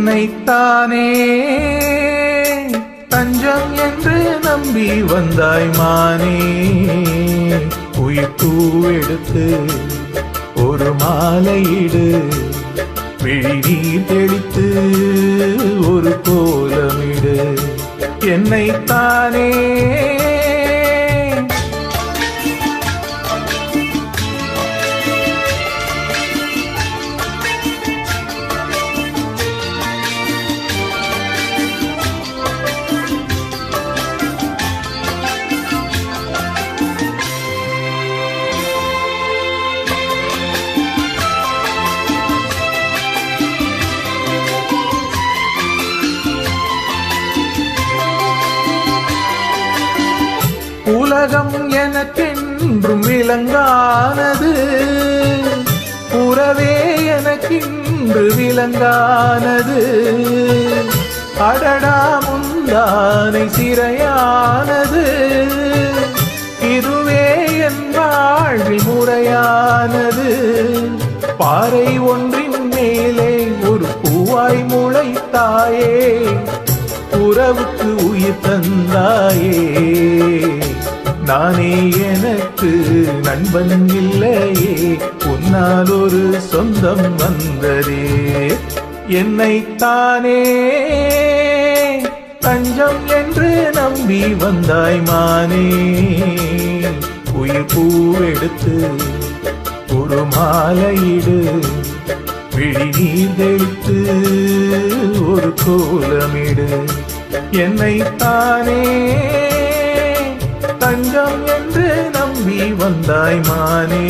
என்னைத்தானே தஞ்சம் என்று நம்பி வந்தாய் மானே. உயிர் பூவெடுத்து ஒரு மாலையிடு, விழிநீர் தெளித்து ஒரு கோலமிடு. என்னைத்தானே உலகம் எனக்கென்றும் விலங்கானது, உறவே எனக்கின்று விலங்கானது. அடடா முந்தானை சிறையானது, இதுவே என் வாழ்வில் முறையானது. பாறை ஒன்றின் மேலே ஒரு பூவாய் முளைத்தாயே, உறவுக்கு உயிர் தந்தாயே. நானே எனக்கு நண்பன் இல்லையே, உன்னால் ஒரு சொந்தம் வந்ததே. என்னைத்தானே தஞ்சம் என்று நம்பி வந்தாய் மானே. உயிர் பூவெடுத்து ஒரு மாலையிடு, விழிநீர் தெளித்து ஒரு கோலமிடு. என்னைத்தானே தஞ்சம் என்று நம்பி வந்தாய் மானே.